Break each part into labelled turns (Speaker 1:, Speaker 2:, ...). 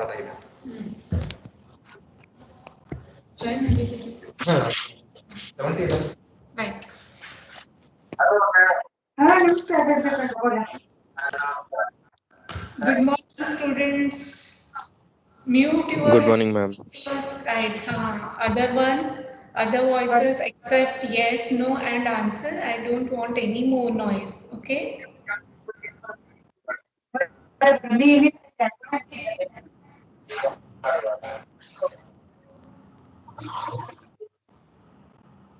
Speaker 1: Join right. Good morning, students. Mute
Speaker 2: Good
Speaker 1: your
Speaker 2: morning, ma'am.
Speaker 1: speakers. Right. Other one, other voices except yes, no, and answer. I don't want any more noise. Okay.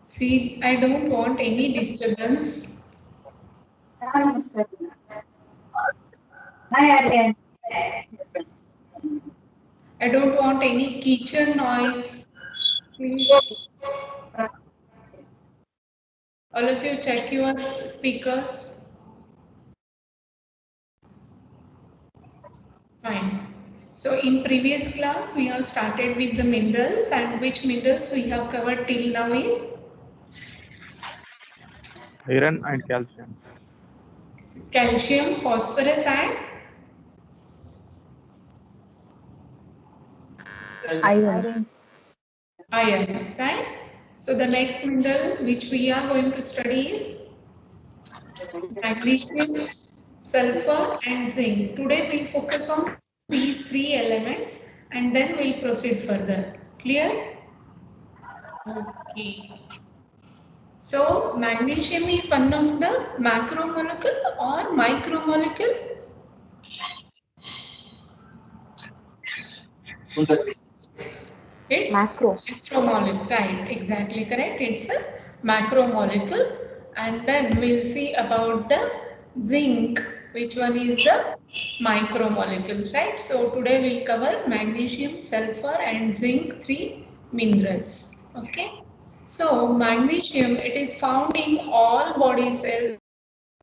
Speaker 1: See, I don't want any disturbance. I don't want any kitchen noise. Please, all of you check your speakers. Fine. So in previous class, we have started with the minerals, and which minerals we have covered till now is
Speaker 3: Iron and calcium.
Speaker 1: calcium, phosphorus, and
Speaker 4: Iron.
Speaker 1: iron, right? So the next mineral which we are going to study is magnesium, sulfur, and zinc. Today we'll focus on these three elements and then we'll proceed further. Clear? Okay. So magnesium is one of the macromolecule or micromolecule. It's
Speaker 4: Macro.
Speaker 1: macromolecule, right? Exactly correct. It's a macromolecule, and then we'll see about the zinc, which one is the micromolecule, right? So today we'll cover magnesium, sulfur, and zinc, three minerals. Okay. So magnesium, it is found in all body cells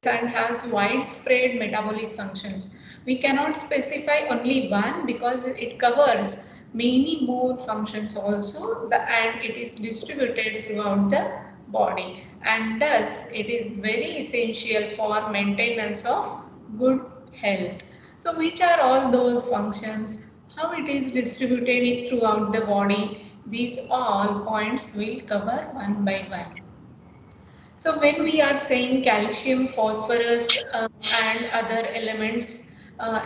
Speaker 1: and has widespread metabolic functions. We cannot specify only one because it covers many more functions also and it is distributed throughout the body, and thus it is very essential for maintenance of good health. So which are all those functions, how it is distributed throughout the body, these all points we'll cover one by one. So when we are saying calcium, phosphorus, and other elements,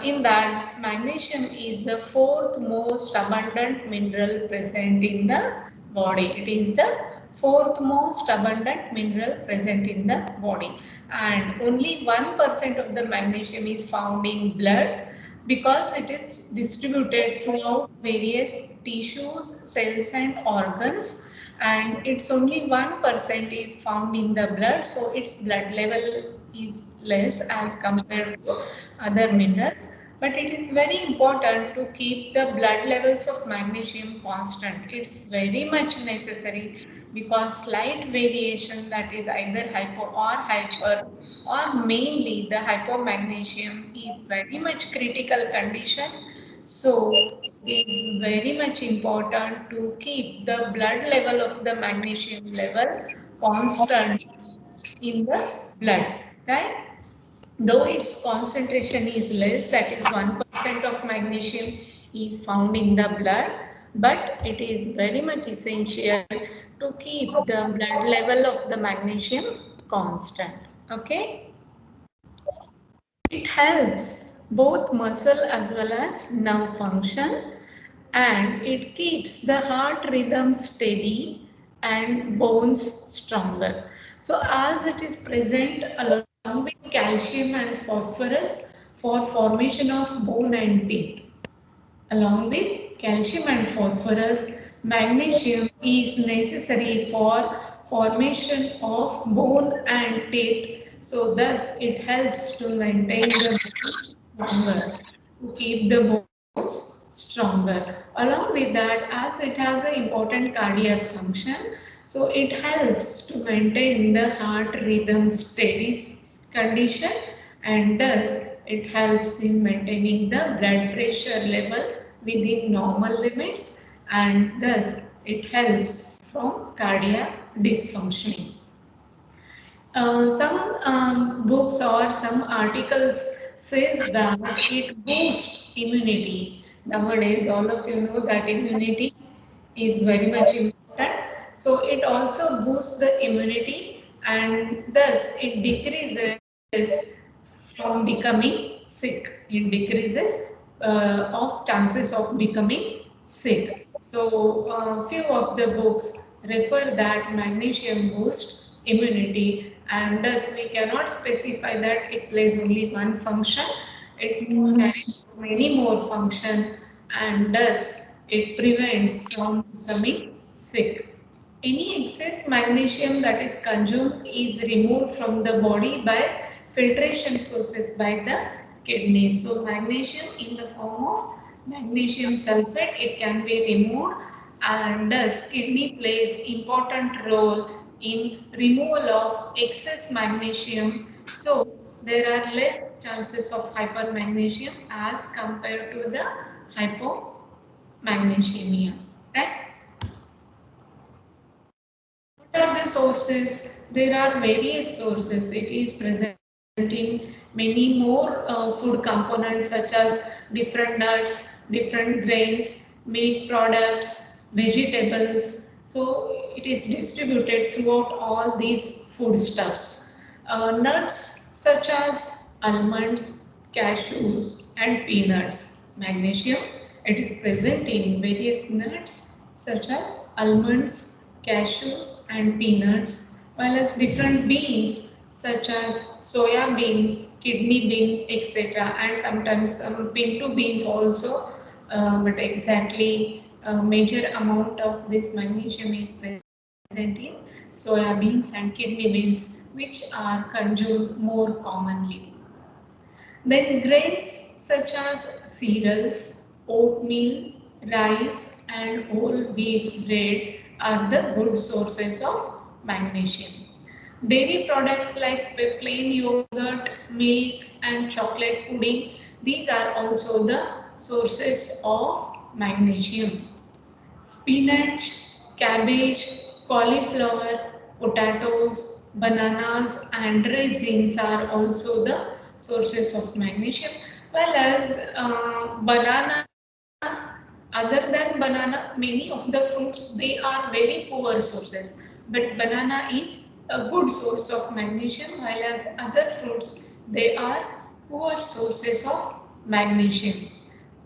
Speaker 1: in that magnesium is the fourth most abundant mineral present in the body. It is the fourth most abundant mineral present in the body, and only 1% of the magnesium is found in blood because it is distributed throughout various tissues, cells, and organs, and it's only 1% is found in the blood, so its blood level is less as compared to other minerals. But it is very important to keep the blood levels of magnesium constant. It's very much necessary because slight variation, that is either hypo or hyper or mainly the hypomagnesium, is very much critical condition. So it is very much important to keep the blood level of the magnesium level constant in the blood, right? Though its concentration is less, that is 1% of magnesium is found in the blood, but it is very much essential to keep the blood level of the magnesium constant. Okay? It helps both muscle as well as nerve function, and it keeps the heart rhythm steady and bones stronger. So as it is present along with calcium and phosphorus for formation of bone and teeth. Along with calcium and phosphorus, magnesium is necessary for formation of bone and teeth. So thus it helps to maintain the bones stronger, to keep the bones stronger. Along with that, as it has an important cardiac function, so it helps to maintain the heart rhythm steady condition, and thus it helps in maintaining the blood pressure level within normal limits, and thus it helps from cardiac dysfunctioning. Some books or some articles says that it boosts immunity. Nowadays, all of you know that immunity is very much important. So it also boosts the immunity and thus it decreases from becoming sick. It decreases of chances of becoming sick. So few of the books refer that magnesium boosts immunity and thus we cannot specify that it plays only one function. It carries many more function and thus it prevents from becoming sick. Any excess magnesium that is consumed is removed from the body by filtration process by the kidney. So magnesium in the form of magnesium sulfate, it can be removed and thus kidney plays important role in removal of excess magnesium. So there are less chances of hypermagnesium as compared to the hypomagnesemia, right? What are the sources? There are various sources. It is present in many more food components such as different nuts, different grains, meat products, vegetables. So it is distributed throughout all these foodstuffs. Nuts such as almonds, cashews and peanuts. Magnesium, it is present in various nuts such as almonds, cashews and peanuts, while as different beans such as soya bean, kidney bean, etc. and sometimes some pinto beans also, but exactly major amount of this magnesium is present in soya beans and kidney beans which are consumed more commonly. Then grains such as cereals, oatmeal, rice and whole wheat bread are the good sources of magnesium. Dairy products like plain yogurt, milk and chocolate pudding, these are also the sources of magnesium. Spinach, cabbage, cauliflower, potatoes, bananas and raisins are also the sources of magnesium, while as banana, other than banana, many of the fruits they are very poor sources, but banana is a good source of magnesium, while as other fruits they are poor sources of magnesium.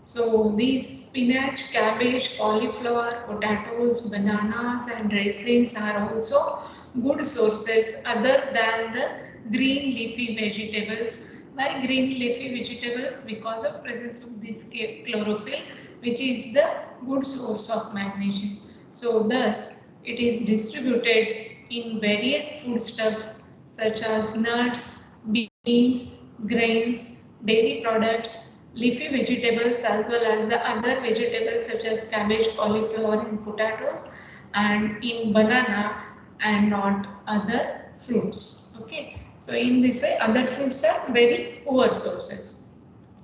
Speaker 1: So these spinach, cabbage, cauliflower, potatoes, bananas and raisins are also good sources other than the green leafy vegetables. Why green leafy vegetables? Because of presence of this chlorophyll which is the good source of magnesium. So thus it is distributed in various foodstuffs such as nuts, beans, grains, dairy products, leafy vegetables as well as the other vegetables such as cabbage, cauliflower and potatoes and in banana and not other fruits. Okay. So in this way other fruits are very poor sources.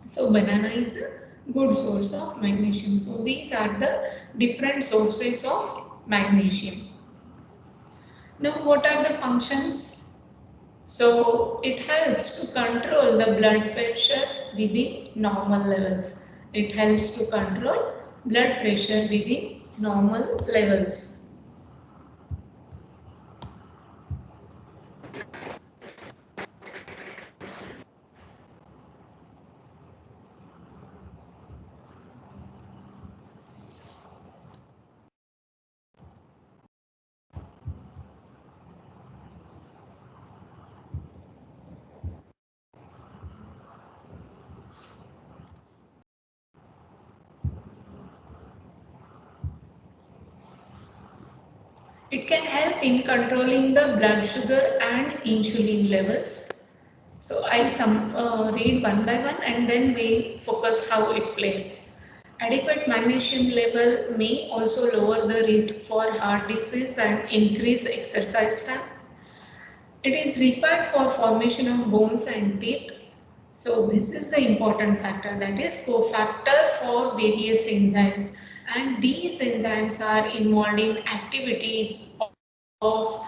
Speaker 1: So banana is a good source of magnesium. So these are the different sources of magnesium. Now what are the functions? So it helps to control the blood pressure within normal levels. It helps to control blood pressure within normal levels. It can help in controlling the blood sugar and insulin levels. So I'll read one by one and then we'll focus how it plays. Adequate magnesium level may also lower the risk for heart disease and increase exercise time. It is required for formation of bones and teeth. So this is the important factor, that is cofactor for various enzymes and these enzymes are involved in activities of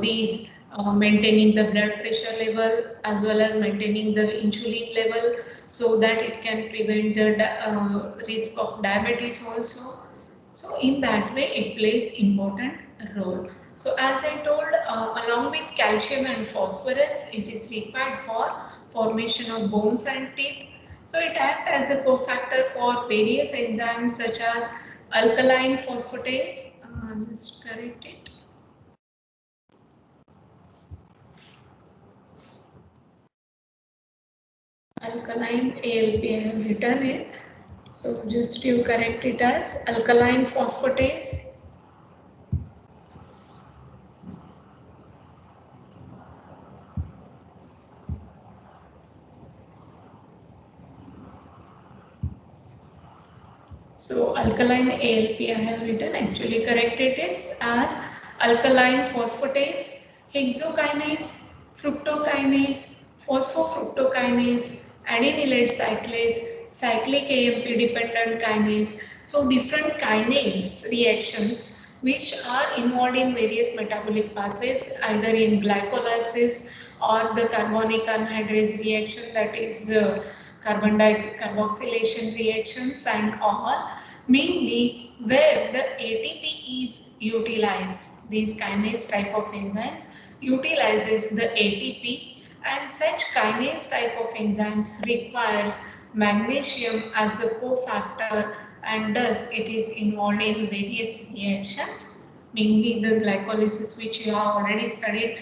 Speaker 1: these maintaining the blood pressure level as well as maintaining the insulin level, so that it can prevent the risk of diabetes also. So in that way it plays important role. So as I told, along with calcium and phosphorus, it is required for formation of bones and teeth. So it acts as a cofactor for various enzymes such as alkaline phosphatase. Let's correct it. Alkaline ALP, I have written it. So just you correct it as alkaline phosphatase. So alkaline ALP I have written, actually corrected it as alkaline phosphatase, hexokinase, fructokinase, phosphofructokinase, adenylate cyclase, cyclic AMP dependent kinase. So different kinase reactions which are involved in various metabolic pathways, either in glycolysis or the carbonic anhydrase reaction, that is carboxylation reactions, and all, mainly where the ATP is utilized. These kinase type of enzymes utilizes the ATP, and such kinase type of enzymes requires magnesium as a cofactor, and thus it is involved in various reactions, mainly the glycolysis, which you have already studied,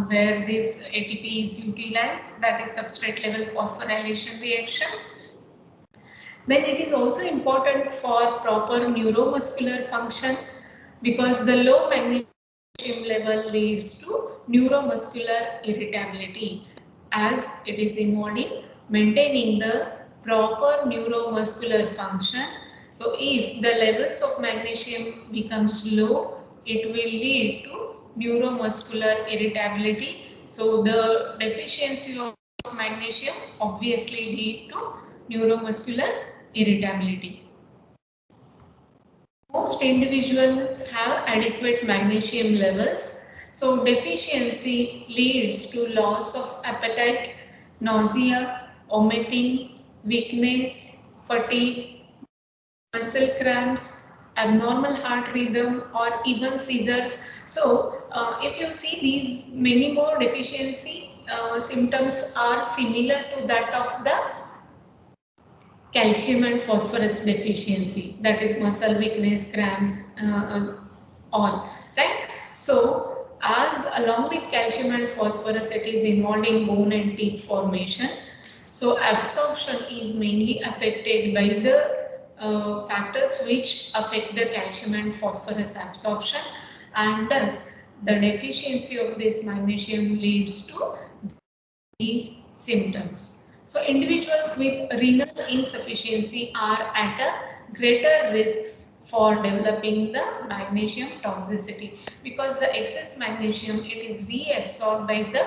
Speaker 1: where this ATP is utilized, that is substrate level phosphorylation reactions. Then it is also important for proper neuromuscular function, because the low magnesium level leads to neuromuscular irritability, as it is involved in maintaining the proper neuromuscular function. So if the levels of magnesium becomes low, it will lead to neuromuscular irritability. So the deficiency of magnesium obviously lead to neuromuscular irritability. Most individuals have adequate magnesium levels, so deficiency leads to loss of appetite, nausea, vomiting, weakness, fatigue, muscle cramps, abnormal heart rhythm, or even seizures. So, if you see, these many more deficiency symptoms are similar to that of the calcium and phosphorus deficiency, that is muscle weakness, cramps, all, right? So as along with calcium and phosphorus, it is involved in bone and teeth formation. So absorption is mainly affected by the factors which affect the calcium and phosphorus absorption, and thus the deficiency of this magnesium leads to these symptoms. So individuals with renal insufficiency are at a greater risk for developing the magnesium toxicity, because the excess magnesium, it is reabsorbed by the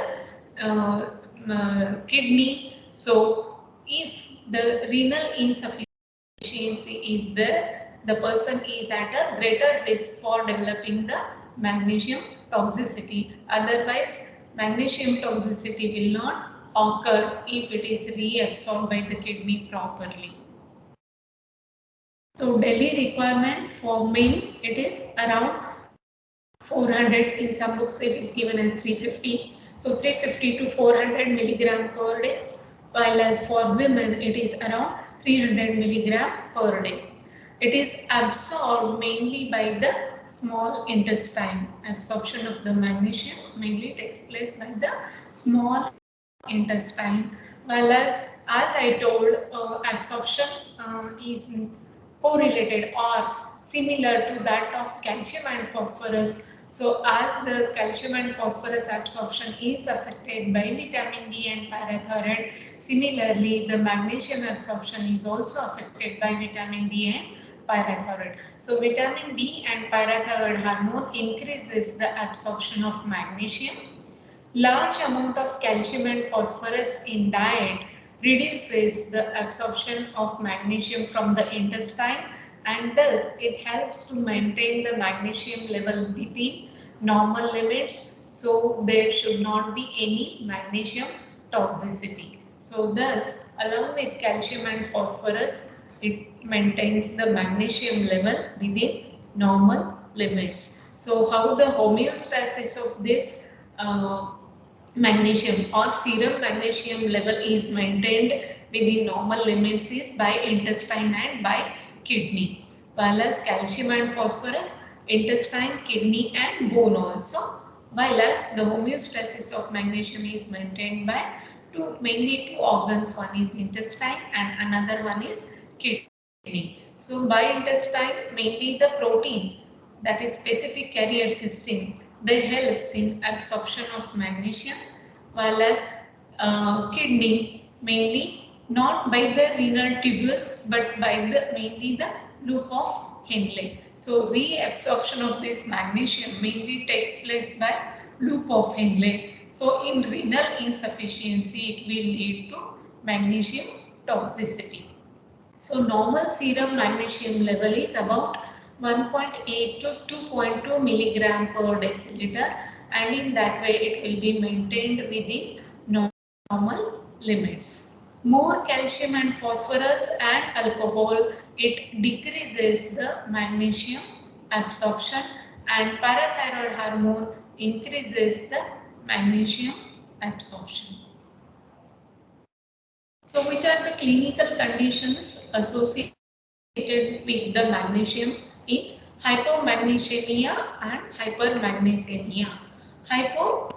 Speaker 1: kidney. So if the renal insufficiency is there, the person is at a greater risk for developing the magnesium toxicity. Otherwise, magnesium toxicity will not occur if it is reabsorbed by the kidney properly. So daily requirement for men, it is around 400. In some books it is given as 350. So 350 to 400 milligram per day, while as for women it is around 300 milligram per day. It is absorbed mainly by the small intestine. Absorption of the magnesium mainly takes place by the small intestine, while as I told, absorption is correlated or similar to that of calcium and phosphorus. So as the calcium and phosphorus absorption is affected by vitamin D and parathyroid, similarly the magnesium absorption is also affected by vitamin D and parathyroid. So vitamin D and parathyroid hormone increases the absorption of magnesium. Large amount of calcium and phosphorus in diet reduces the absorption of magnesium from the intestine, and thus it helps to maintain the magnesium level within normal limits. So there should not be any magnesium toxicity. So thus, along with calcium and phosphorus, it maintains the magnesium level within normal limits. So how the homeostasis of this magnesium or serum magnesium level is maintained within normal limits is by intestine and by kidney, while as calcium and phosphorus, intestine, kidney and bone also, while as the homeostasis of magnesium is maintained by mainly two organs. One is intestine and another one is kidney. So by intestine, mainly the protein, that is specific carrier system, they helps in absorption of magnesium, while as kidney mainly not by the renal tubules but by the mainly the loop of Henle. So reabsorption of this magnesium mainly takes place by loop of Henle. So in renal insufficiency it will lead to magnesium toxicity. So normal serum magnesium level is about 1.8 to 2.2 milligram per deciliter, and in that way it will be maintained within normal limits. More calcium and phosphorus and alcohol, it decreases the magnesium absorption, and parathyroid hormone increases the magnesium absorption. So which are the clinical conditions associated with the magnesium is hypomagnesemia and hypermagnesemia. Hypo,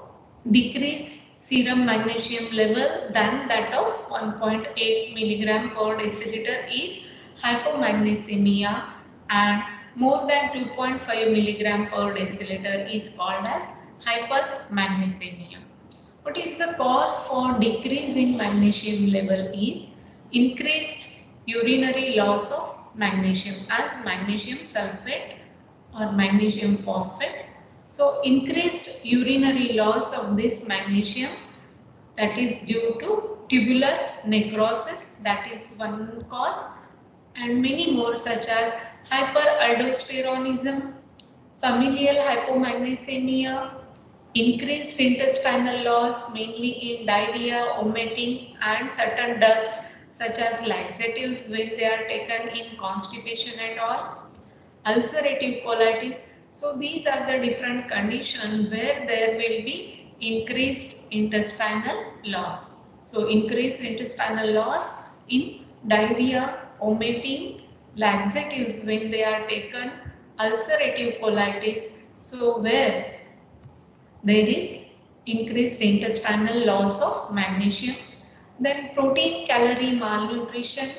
Speaker 1: decrease serum magnesium level than that of 1.8 milligram per deciliter is hypomagnesemia, and more than 2.5 milligram per deciliter is called as hypermagnesemia. What is the cause for decrease in magnesium level is increased urinary loss of magnesium as magnesium sulfate or magnesium phosphate. So increased urinary loss of this magnesium, that is due to tubular necrosis, that is one cause, and many more such as hyperaldosteronism, familial hypomagnesemia, increased intestinal loss mainly in diarrhea, vomiting and certain drugs such as laxatives when they are taken in constipation and all, ulcerative colitis. So these are the different conditions where there will be increased intestinal loss. So increased intestinal loss in diarrhea, vomiting, laxatives when they are taken, ulcerative colitis. So where there is increased intestinal loss of magnesium, then protein calorie malnutrition,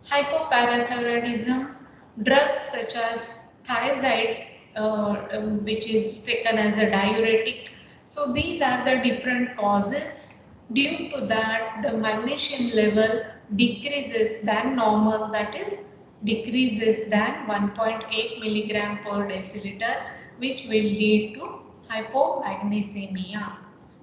Speaker 1: hypoparathyroidism, drugs such as thiazide, which is taken as a diuretic. So these are the different causes. Due to that, the magnesium level decreases than normal, that is decreases than 1.8 milligram per deciliter, which will lead to hypomagnesemia.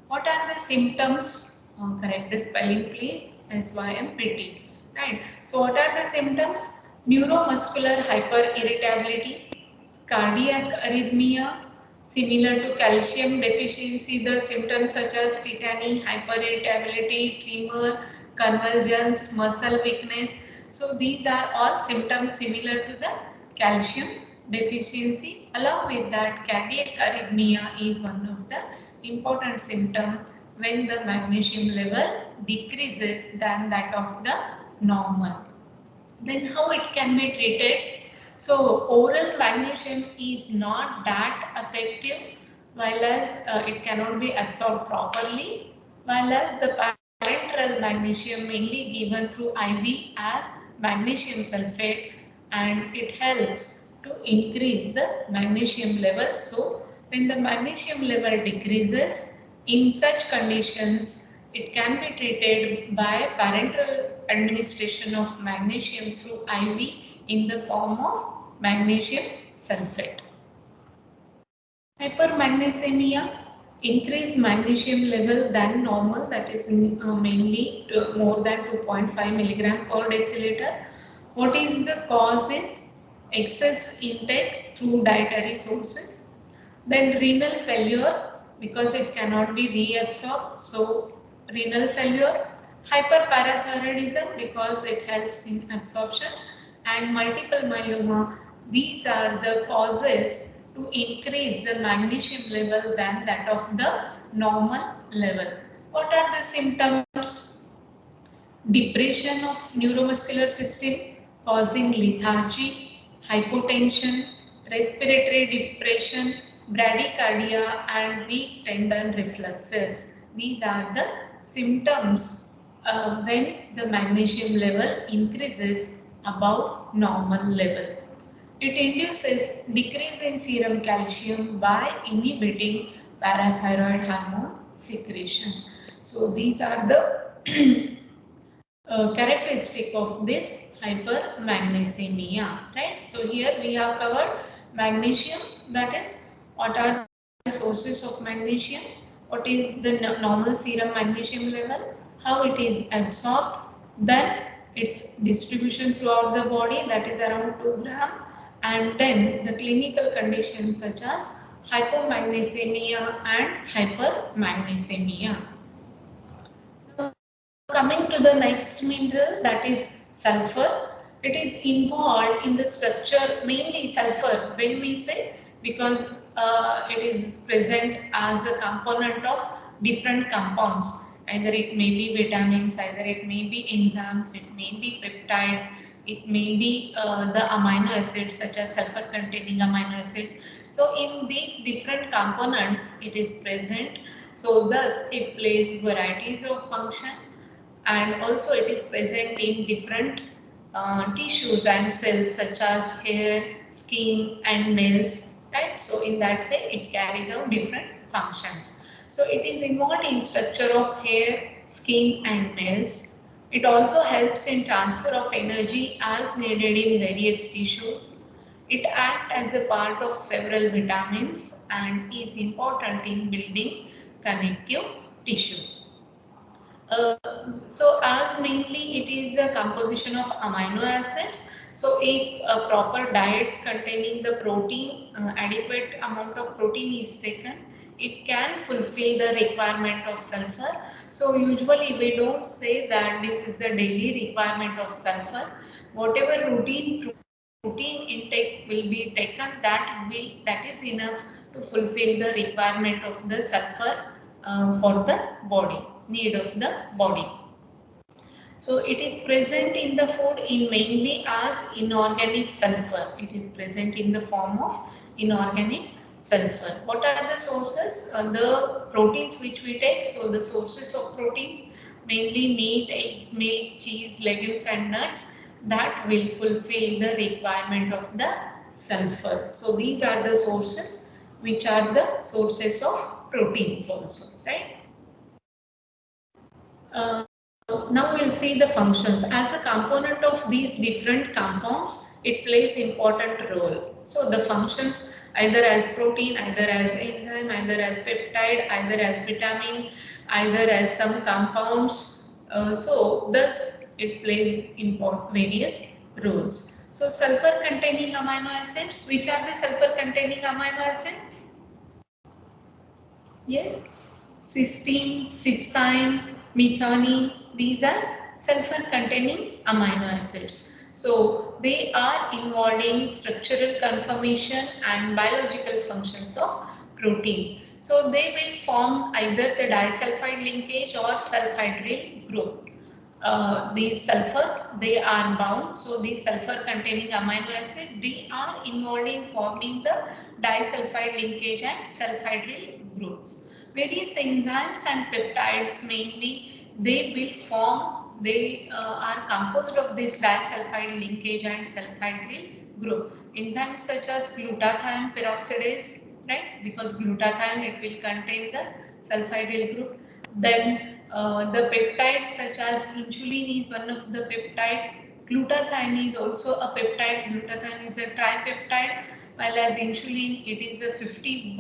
Speaker 1: What are the symptoms? Correct the spelling please. SYMPT. Right. So what are the symptoms? Neuromuscular hyperirritability, cardiac arrhythmia, similar to calcium deficiency, the symptoms such as tetany, hyperirritability, tremor, convulsions, muscle weakness. So these are all symptoms similar to the calcium deficiency. Along with that, cardiac arrhythmia is one of the important symptoms when the magnesium level decreases than that of the normal. Then how it can be treated? So oral magnesium is not that effective, while as it cannot be absorbed properly, while as the parenteral magnesium mainly given through IV as magnesium sulfate, and it helps to increase the magnesium level. So when the magnesium level decreases, in such conditions it can be treated by parenteral administration of magnesium through IV in the form of magnesium sulfate. Hypermagnesemia, increased magnesium level than normal, that is mainly more than 2.5 milligram per deciliter. What is the cause is excess intake through dietary sources. Then renal failure, because it cannot be reabsorbed. So renal failure, hyperparathyroidism because it helps in absorption, and multiple myeloma. These are the causes to increase the magnesium level than that of the normal level. What are the symptoms? Depression of neuromuscular system causing lethargy, hypotension, respiratory depression, bradycardia, and weak tendon reflexes. These are the symptoms when the magnesium level increases above normal level. It induces decrease in serum calcium by inhibiting parathyroid hormone secretion. So these are the characteristic of this hypermagnesemia, right? So here we have covered magnesium, that is what are the sources of magnesium, what is the normal serum magnesium level, how it is absorbed, then its distribution throughout the body, that is around 2 gram, and then the clinical conditions such as hypomagnesemia and hypermagnesemia. Coming to the next mineral, that is sulfur. It is involved in the structure, mainly sulfur when we say, because it is present as a component of different compounds. Either it may be vitamins, either it may be enzymes, it may be peptides, it may be the amino acids such as sulfur containing amino acid. So in these different components it is present. So thus it plays varieties of function, and also it is present in different tissues and cells such as hair, skin and nails, right? So in that way it carries out different functions. So it is involved in structure of hair, skin and nails. It also helps in transfer of energy as needed in various tissues. It acts as a part of several vitamins and is important in building connective tissue. Uh, so as mainly it is a composition of amino acids. So if a proper diet containing the protein, adequate amount of protein is taken, it can fulfill the requirement of sulfur. So usually we don't say that this is the daily requirement of sulfur. Whatever routine protein intake will be taken, that is enough to fulfill the requirement of the sulfur for the body, need of the body. So it is present in the food in mainly as inorganic sulfur. It is present in the form of inorganic sulfur. What are the sources? The proteins which we take. So the sources of proteins mainly meat, eggs, milk, cheese, legumes and nuts that will fulfill the requirement of the sulfur. So these are the sources which are the sources of proteins also, right? Uh, Now we'll see the functions. As a component of these different compounds, it plays important role. So the functions either as protein, either as enzyme, either as peptide, either as vitamin, either as some compounds. So thus it plays important various roles. So sulfur containing amino acids, which are the sulfur containing amino acid? Yes, cysteine, cysteine, methionine, these are sulfur containing amino acids. So they are involved in structural conformation and biological functions of protein. So they will form either the disulfide linkage or sulfhydryl group. These sulfur, they are bound. So these sulfur containing amino acid, they are involved in forming the disulfide linkage and sulfhydryl groups. Various enzymes and peptides mainly, they will form, they are composed of this disulfide linkage and sulfhydryl group. Enzymes such as glutathione peroxidase, right? Because glutathione, it will contain the sulfhydryl group. Then the peptides such as insulin is one of the peptide. Glutathione is also a peptide. Glutathione is a tripeptide, while as insulin it is a 51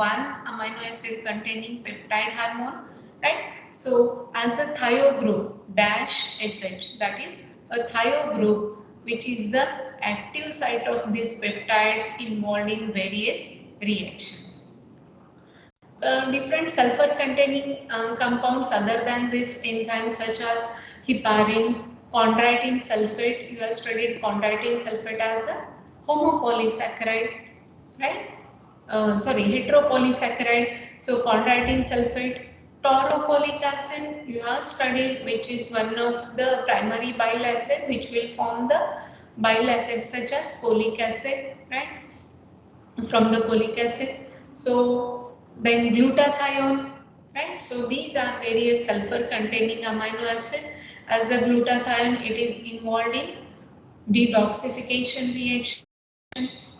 Speaker 1: amino acid containing peptide hormone, right? So as a thio group dash SH, that is a thio group, which is the active site of this peptide involved in various reactions. different sulfur containing compounds other than this enzyme such as heparin, chondroitin sulfate. You have studied chondroitin sulfate as a homopolysaccharide, right? Sorry, heteropolysaccharide. So chondroitin sulfate, taurocholic acid you have studied, which is one of the primary bile acid which will form the bile acid such as cholic acid, right? From the cholic acid. So then glutathione, right? So these are various sulfur containing amino acid. As a glutathione, it is involved in detoxification reaction.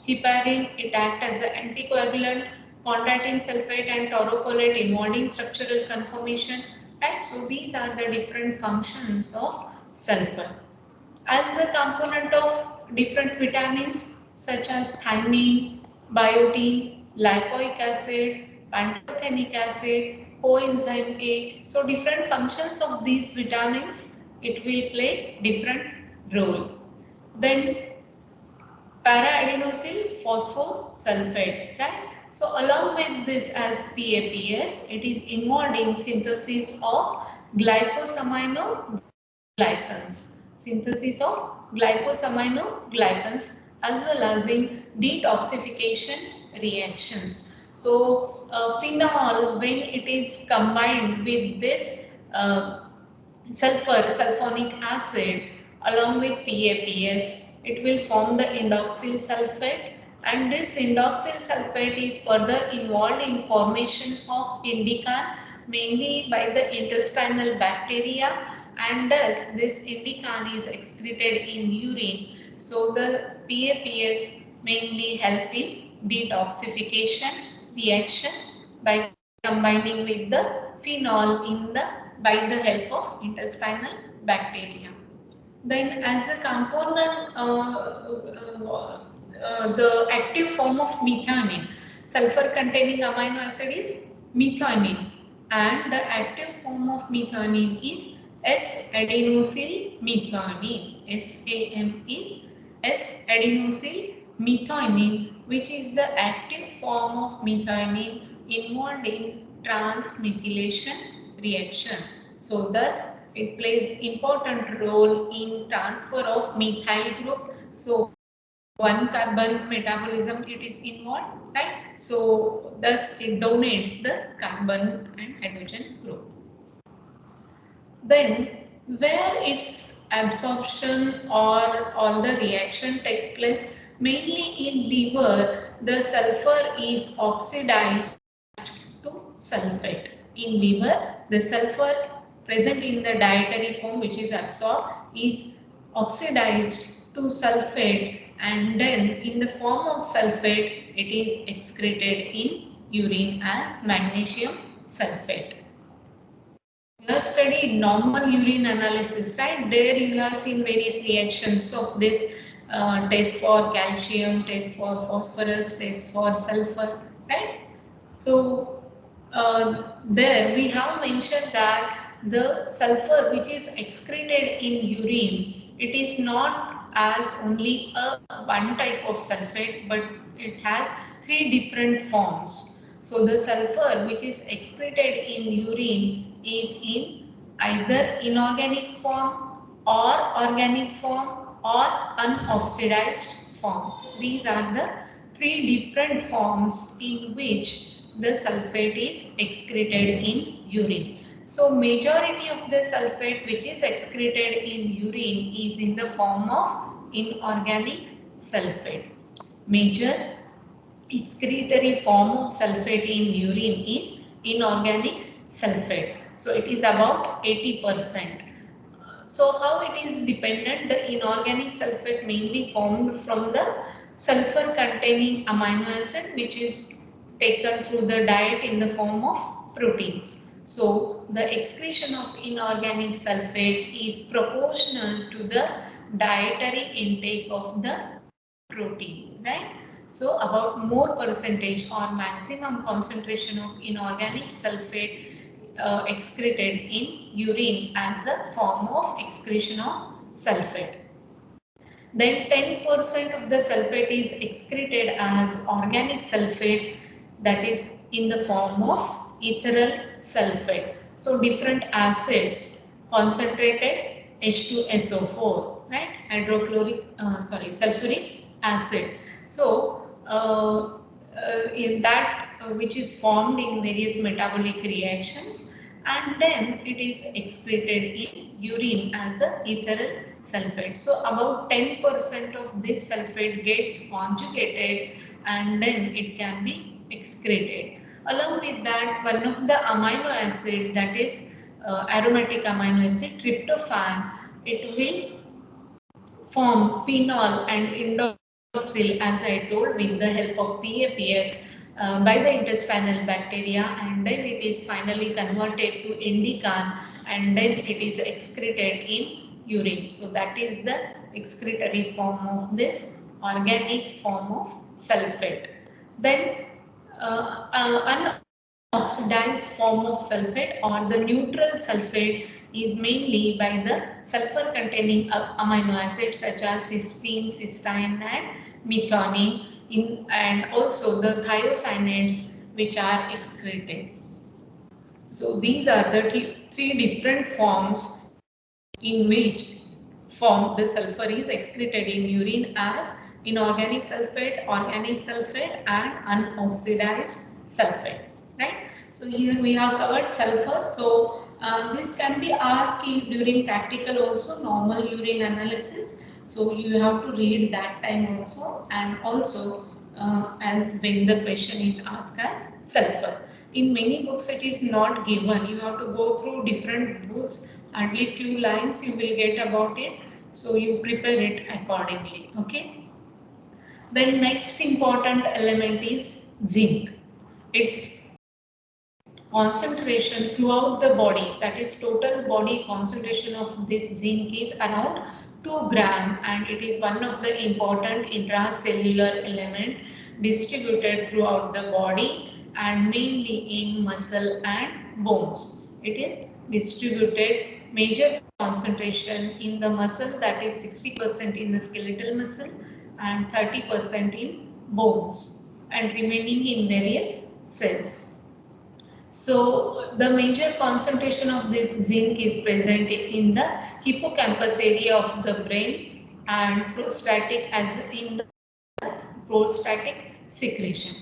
Speaker 1: Heparin, it acts as an anticoagulant. Chondroitin sulfate and taurocolate involved in structural conformation, right? So these are the different functions of sulfur. As a component of different vitamins such as thiamine, biotin, lipoic acid, pantothenic acid, coenzyme A. So different functions of these vitamins, it will play different role. Then para-adenosyl phosphosulfate, right? So along with this as PAPS, it is involved in synthesis of glycosaminoglycans, synthesis of glycosaminoglycans as well as in detoxification reactions. So phenol, when it is combined with this sulfonic acid along with PAPS, it will form the indoxyl sulfate, and this indoxyl sulfate is further involved in formation of indican mainly by the intestinal bacteria, and thus this indican is excreted in urine. So the PAPS mainly help in detoxification reaction by combining with the phenol in the by the help of intestinal bacteria. Then as a component, the active form of methionine, sulfur containing amino acid is methionine, and the active form of methionine is S-adenosyl methionine. SAM is S-adenosyl methionine, which is the active form of methionine involved in transmethylation reaction. So thus it plays important role in transfer of methyl group. So one carbon metabolism it is involved, right? So thus it donates the carbon and hydrogen group. Then where its absorption or all the reaction takes place, mainly in liver, the sulfur is oxidized to sulfate. In liver, the sulfur present in the dietary form which is absorbed is oxidized to sulfate, and then in the form of sulfate it is excreted in urine as magnesium sulfate. You have studied normal urine analysis, right? There you have seen various reactions of this test for calcium, test for phosphorus, test for sulfur, right? So there we have mentioned that the sulfur which is excreted in urine, it is not as only a one type of sulfate, but it has three different forms. So the sulfur which is excreted in urine is in either inorganic form or organic form or unoxidized form. These are the three different forms in which the sulfate is excreted in urine. So majority of the sulfate which is excreted in urine is in the form of inorganic sulfate. Major excretory form of sulfate in urine is inorganic sulfate. So it is about 80%. So how it is dependent? The inorganic sulfate mainly formed from the sulfur containing amino acid which is taken through the diet in the form of proteins. So the excretion of inorganic sulfate is proportional to the dietary intake of the protein, right? So about more percentage or maximum concentration of inorganic sulfate excreted in urine as a form of excretion of sulfate. Then 10% of the sulfate is excreted as organic sulfate, that is in the form of ethereal sulfate. So different acids concentrated H2SO4, right? Sulfuric acid. So in that which is formed in various metabolic reactions, and then it is excreted in urine as a ethereal sulfate. So about 10% of this sulfate gets conjugated and then it can be excreted. Along with that, one of the amino acid, that is aromatic amino acid tryptophan, it will form phenol and indocil, as I told, with the help of PAPS by the intestinal bacteria, and then it is finally converted to indican and then it is excreted in urine. So that is the excretory form of this organic form of sulfate. Then unoxidized form of sulfate or the neutral sulfate is mainly by the sulfur containing amino acids such as cysteine, cysteine and methionine, and also the thiocyanates which are excreted. So these are the three different forms in which form the sulfur is excreted in urine as inorganic sulfate, organic sulfate and unoxidized sulfate, right? So here we have covered sulfur. So this can be asked during practical also, normal urine analysis. So you have to read that time also, and also as when the question is asked as sulfur. In many books it is not given. You have to go through different books, hardly few lines you will get about it. So you prepare it accordingly. Okay. Then next important element is zinc. Its concentration throughout the body, that is total body concentration of this zinc is around 2 gram, and it is one of the important intracellular element distributed throughout the body and mainly in muscle and bones. It is distributed major concentration in the muscle, that is 60% in the skeletal muscle and 30% in bones and remaining in various cells. So the major concentration of this zinc is present in the hippocampus area of the brain and prostatic, as in the prostatic secretion.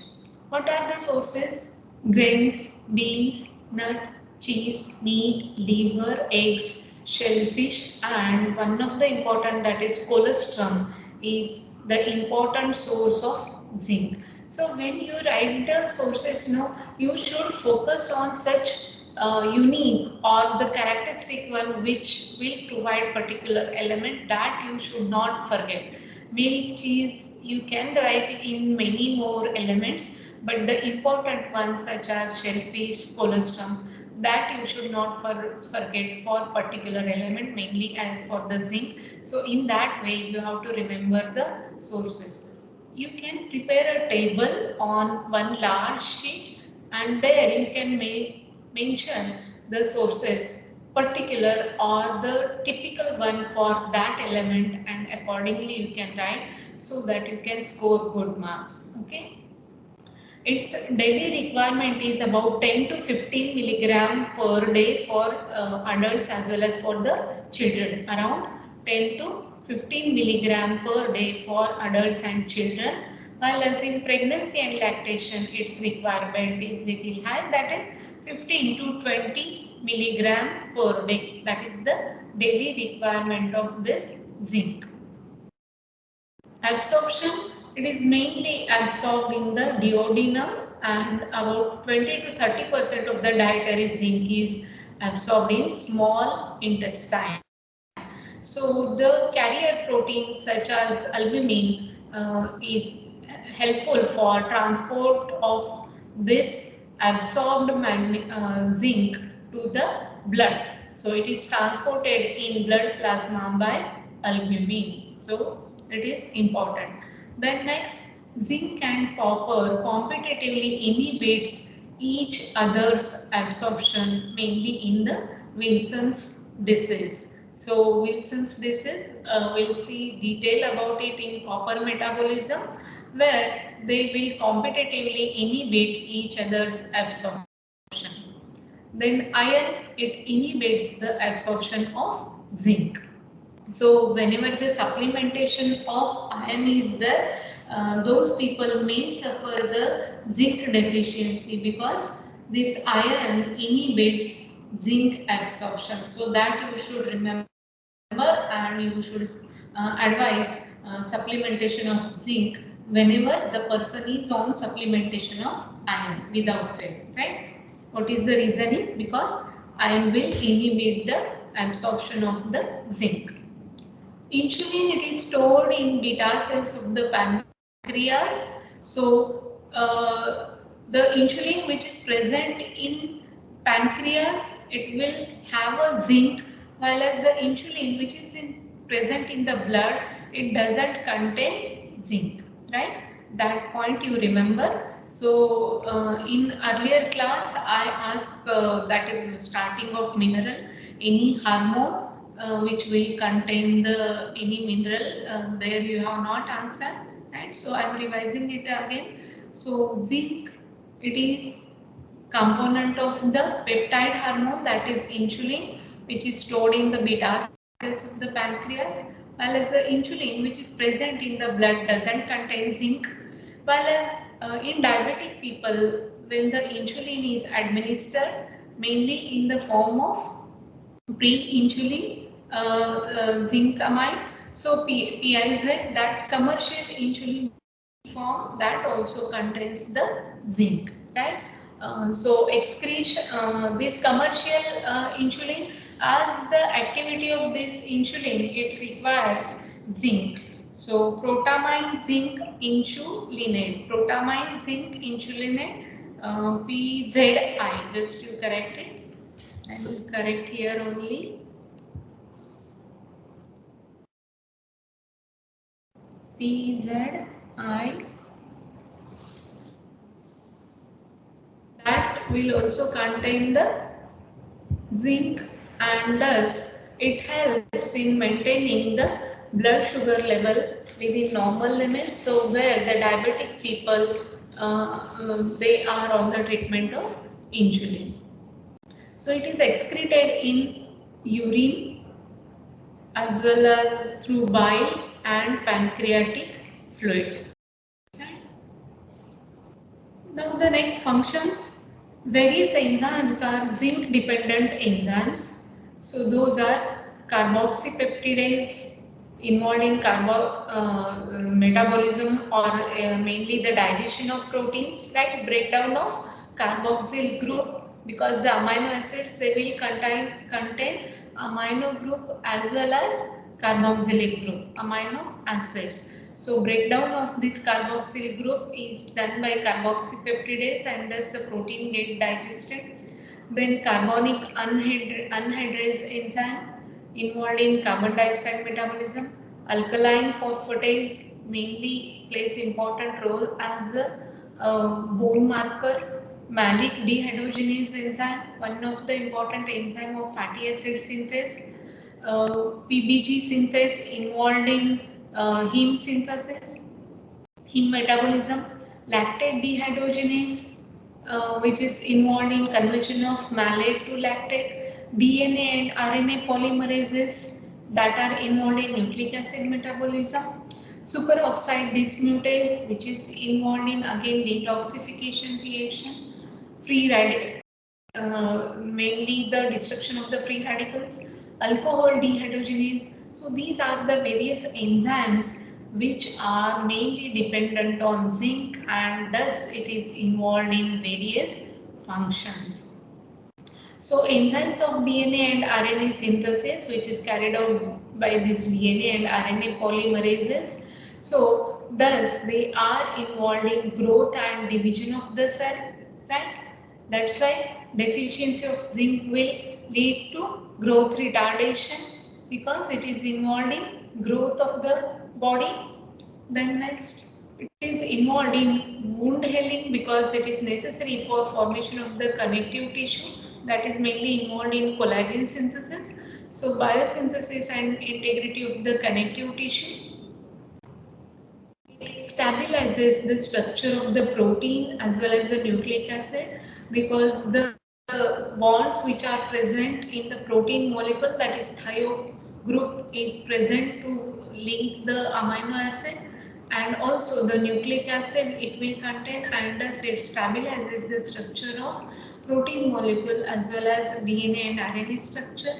Speaker 1: What are the sources? Grains, beans, nut, cheese, meat, liver, eggs, shellfish, and one of the important, that is colostrum, is the important source of zinc. So when you write the sources, you should focus on such unique or the characteristic one which will provide particular element, that you should not forget. Milk, cheese, you can write in many more elements, but the important ones such as shellfish, colostrum, that you should not forget for particular element, mainly and for the zinc. So in that way you have to remember the sources. You can prepare a table on one large sheet, and there you can mention the sources particular or the typical one for that element, and accordingly you can write so that you can score good marks. Okay. Its daily requirement is about 10 to 15 milligram per day for adults as well as for the children. Around 10 to 15 milligram per day for adults and children. While as in pregnancy and lactation, its requirement is little high, that is 15 to 20 milligram per day. That is the daily requirement of this zinc. Absorption, it is mainly absorbed in the duodenum, and about 20 to 30% of the dietary zinc is absorbed in small intestine. So the carrier proteins such as albumin is helpful for transport of this absorbed zinc to the blood. So it is transported in blood plasma by albumin. So it is important. Then next, zinc and copper competitively inhibits each other's absorption, mainly in the Wilson's disease. So Wilson's disease, we'll see detail about it in copper metabolism, where they will competitively inhibit each other's absorption. Then iron, it inhibits the absorption of zinc. So whenever the supplementation of iron is there, those people may suffer the zinc deficiency because this iron inhibits zinc absorption. So that you should remember, and you should advise supplementation of zinc whenever the person is on supplementation of iron without fail, right? What is the reason is because iron will inhibit the absorption of the zinc. Insulin, it is stored in beta cells of the pancreas. So the insulin which is present in pancreas, it will have a zinc, while as the insulin which is present in the blood, it doesn't contain zinc, right? That point you remember. So in earlier class I asked, that is starting of mineral, any hormone which will contain the any mineral, there you have not answered, right? So I am revising it again. So zinc, it is component of the peptide hormone, that is insulin, which is stored in the beta cells of the pancreas, while as the insulin which is present in the blood doesn't contain zinc. While as in diabetic people, when the insulin is administered mainly in the form of pre-insulin zinc-amide, so PIZ, that commercial insulin form, that also contains the zinc, right? So excretion, this commercial insulin, as the activity of this insulin, it requires zinc. So protamine zinc insulinate, protamine zinc insulinate, PZI, just you correct it. I will correct here only. PZI, that will also contain the zinc, and thus it helps in maintaining the blood sugar level within normal limits. So where the diabetic people, they are on the treatment of insulin. So it is excreted in urine as well as through bile and pancreatic fluid. Now the next functions, various enzymes are zinc dependent enzymes. So those are carboxypeptidase involved in metabolism, or mainly the digestion of proteins, right? Breakdown of carboxyl group, because the amino acids, they will contain amino group as well as carboxylic group, amino acids. So breakdown of this carboxyl group is done by carboxypeptidase, and thus the protein get digested. Then carbonic anhydrase enzyme involved in carbon dioxide metabolism. Alkaline phosphatase mainly plays important role as a bone marker. Malic dehydrogenase enzyme, one of the important enzyme of fatty acid synthase. PBG synthase involved in heme synthesis, heme metabolism. Lactate dehydrogenase, which is involved in conversion of malate to lactate. DNA and RNA polymerases, that are involved in nucleic acid metabolism. Superoxide dismutase, which is involved in again detoxification reaction. Free radical, mainly the destruction of the free radicals. Alcohol dehydrogenase. So these are the various enzymes which are mainly dependent on zinc, and thus it is involved in various functions. So enzymes of DNA and RNA synthesis, which is carried out by this DNA and RNA polymerases. So thus they are involved in growth and division of the cell, right? That's why deficiency of zinc will lead to growth retardation, because it is involved in growth of the body. Then next, it is involved in wound healing, because it is necessary for formation of the connective tissue, that is mainly involved in collagen synthesis. So biosynthesis and integrity of the connective tissue. It stabilizes the structure of the protein as well as the nucleic acid, because the bonds which are present in the protein molecule, that is thio group, is present to link the amino acid, and also the nucleic acid it will contain, and thus it stabilizes the structure of protein molecule as well as DNA and RNA structure.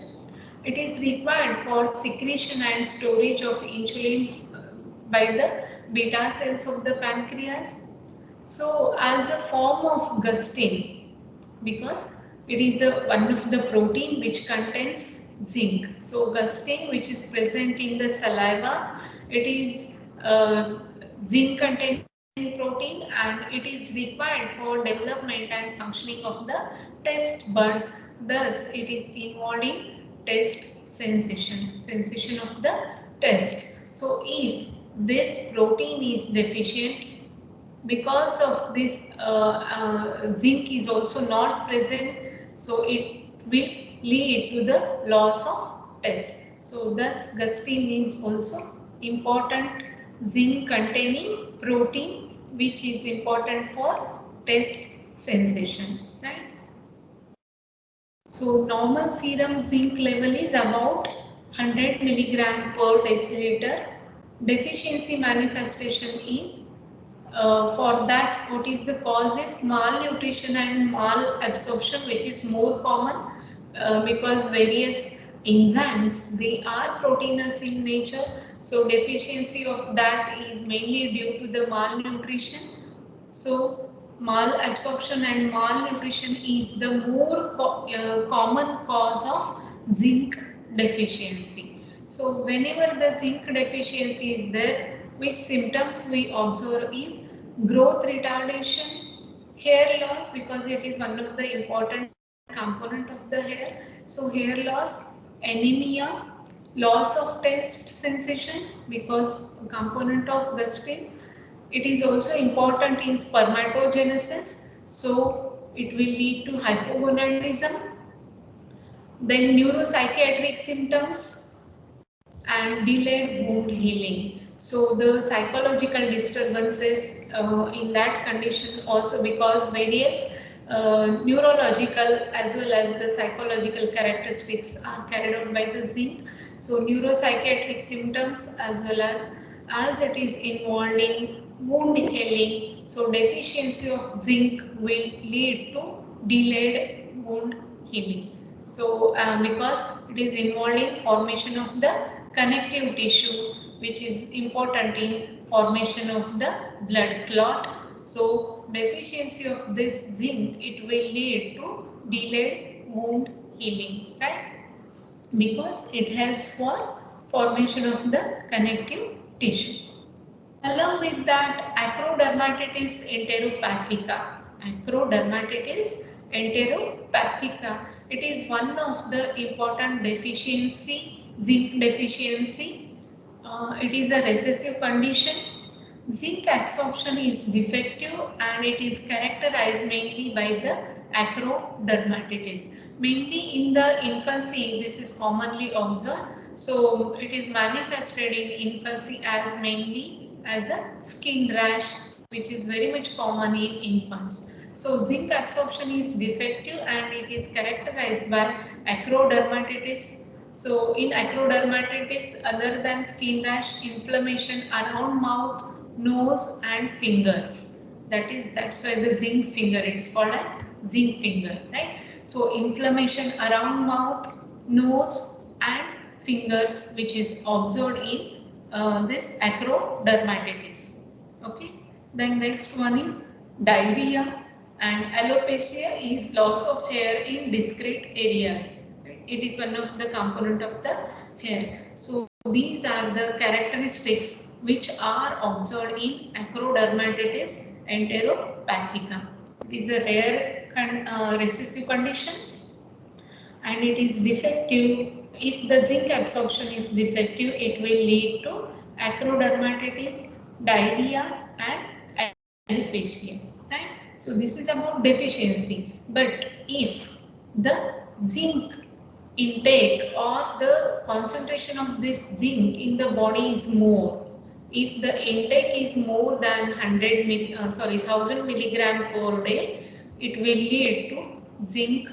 Speaker 1: It is required for secretion and storage of insulin by the beta cells of the pancreas. So as a form of gustin, because it is one of the protein which contains zinc. So gustin, which is present in the saliva, it is zinc containing protein, and it is required for development and functioning of the taste buds. Thus, it is involved in taste sensation of the taste. So if this protein is deficient, because of this zinc is also not present, so it will lead to the loss of taste. So thus gustin is also important zinc containing protein which is important for taste sensation, right? So normal serum zinc level is about 100 milligram per deciliter. Deficiency manifestation is for that, what is the cause is malnutrition and malabsorption, which is more common because various enzymes, they are proteinous in nature. So deficiency of that is mainly due to the malnutrition. So malabsorption and malnutrition is the more common cause of zinc deficiency. So whenever the zinc deficiency is there, which symptoms we observe is growth retardation, hair loss, because it is one of the important component of the hair. So hair loss, anemia, loss of taste sensation because component of gustin. It is also important in spermatogenesis, so it will lead to hypogonadism. Then neuropsychiatric symptoms and delayed wound healing. So the psychological disturbances in that condition also, because various neurological as well as the psychological characteristics are carried out by the zinc. So neuropsychiatric symptoms as well as it is involved in wound healing. So deficiency of zinc will lead to delayed wound healing. So because it is involved in formation of the connective tissue, which is important in formation of the blood clot. So deficiency of this zinc, it will lead to delayed wound healing, right? Because it helps for formation of the connective tissue. Along with that, acrodermatitis enteropathica. Acrodermatitis enteropathica. It is one of the important deficiency, zinc deficiency. It is a recessive condition. Zinc absorption is defective and it is characterized mainly by the acrodermatitis. Mainly in the infancy, this is commonly observed. So it is manifested in infancy as mainly as a skin rash, which is very much common in infants. So zinc absorption is defective and it is characterized by acrodermatitis. So in acrodermatitis, other than skin rash, inflammation around mouth, nose and fingers. That's why the zinc finger, it is called as zinc finger, right? So inflammation around mouth, nose and fingers, which is observed in this acrodermatitis. Okay. Then next one is diarrhea, and alopecia is loss of hair in discrete areas. It is one of the component of the hair. So these are the characteristics which are observed in acrodermatitis enteropathica. It is a rare recessive condition and it is defective. If the zinc absorption is defective, it will lead to acrodermatitis, diarrhea and alopecia. Right? So this is about deficiency. But if the zinc intake or the concentration of this zinc in the body is more, If the intake is more than 1000 milligram per day, it will lead to zinc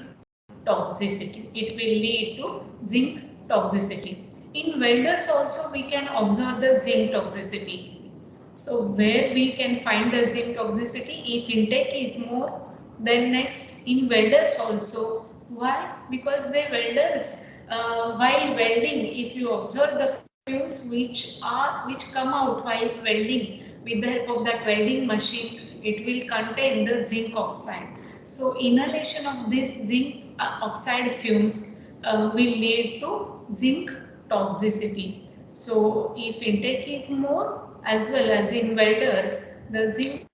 Speaker 1: toxicity. It will lead to zinc toxicity. In welders also we can observe the zinc toxicity. So where we can find the zinc toxicity, if intake is more, then next in welders also. Why? Because the welders, while welding, if you observe the fumes which come out while welding with the help of that welding machine, it will contain the zinc oxide. So inhalation of this zinc oxide fumes will lead to zinc toxicity. So if intake is more, as well as in welders, the zinc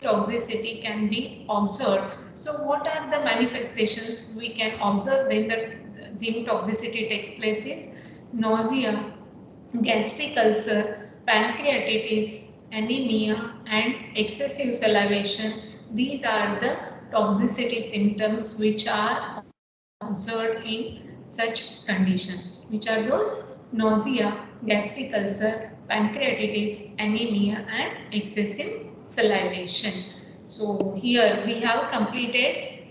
Speaker 1: toxicity can be observed. So what are the manifestations we can observe when the zinc toxicity takes place is nausea, gastric ulcer, pancreatitis, anemia and excessive salivation. These are the toxicity symptoms which are observed in such conditions. Which are those? Nausea, gastric ulcer, pancreatitis, anemia and excessive salivation. So here we have completed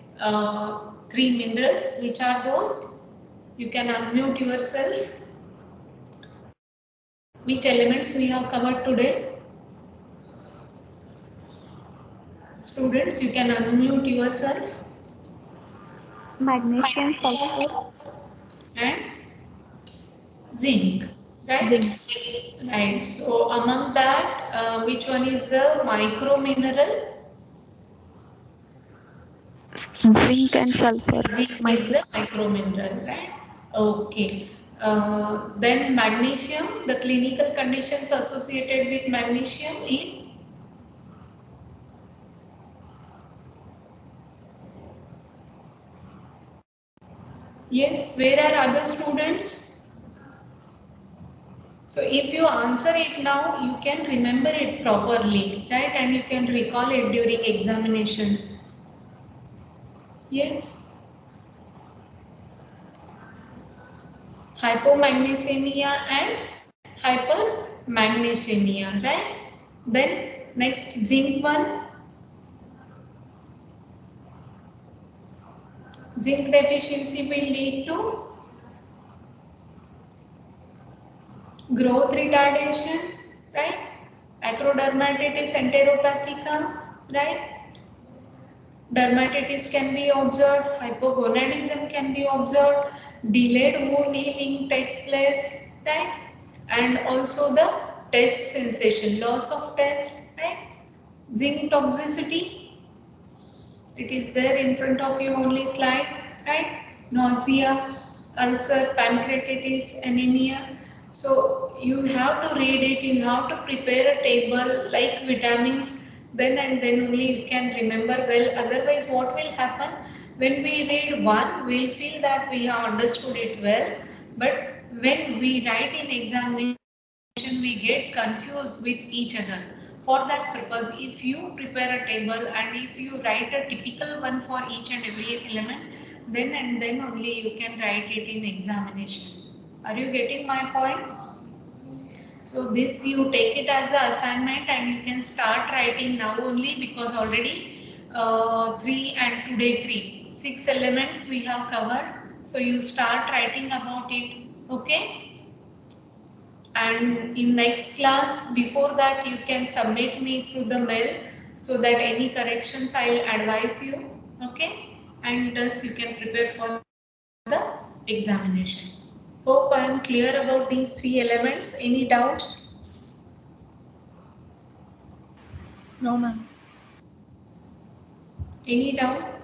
Speaker 1: three minerals. Which are those? You can unmute yourself. Which elements we have covered today? Students, you can unmute yourself.
Speaker 2: Magnesium, sulfur,
Speaker 1: And zinc, right?
Speaker 2: zinc.
Speaker 1: Right. So among that, which one is the micro mineral?
Speaker 2: Zinc and sulfur.
Speaker 1: Zinc is
Speaker 2: Micro.
Speaker 1: the micro mineral, right? Okay. Then magnesium, the clinical conditions associated with magnesium is yes. Where are other students? So if you answer it now, you can remember it properly, right? And you can recall it during examination. Yes. Hypomagnesemia and hypermagnesemia, right? Then next zinc one, zinc deficiency will lead to growth retardation, right? Acrodermatitis enteropathica, right? Dermatitis can be observed, hypogonadism can be observed, delayed wound healing takes place, right? And also the taste sensation, loss of taste, right? Zinc toxicity, it is there in front of you only slide, right? Nausea, ulcer, pancreatitis, anemia. So you have to read it, you have to prepare a table like vitamins, then and then only you can remember well. Otherwise, what will happen? When we read one, we'll feel that we have understood it well. But when we write in examination, we get confused with each other. For that purpose, if you prepare a table and if you write a typical one for each and every element, then and then only you can write it in examination. Are you getting my point? So this you take it as an assignment and you can start writing now only, because already 3 and today 3, 6 elements we have covered. So you start writing about it, okay? And in next class, before that you can submit me through the mail, so that any corrections I'll advise you, okay? And thus you can prepare for the examination. Hope I am clear about these three elements. Any doubts?
Speaker 2: No, ma'am.
Speaker 1: Any doubt?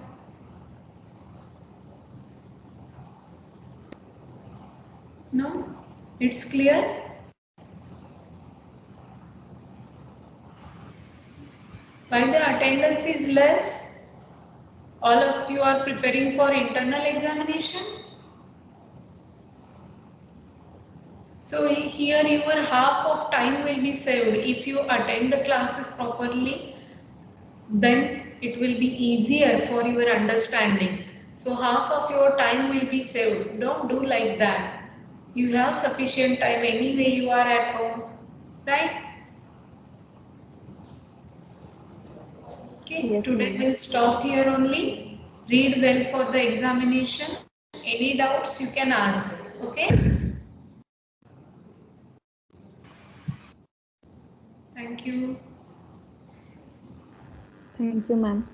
Speaker 1: No? It's clear? Why the attendance is less? All of you are preparing for internal examination? So here your half of time will be saved. If you attend the classes properly, then it will be easier for your understanding. So half of your time will be saved. Don't do like that. You have sufficient time anyway, you are at home, right? Okay,
Speaker 2: Yes,
Speaker 1: today
Speaker 2: ma'am.
Speaker 1: we'll stop here only. Read well for the examination. Any doubts you can ask. Okay. Thank you.
Speaker 2: Thank you, ma'am.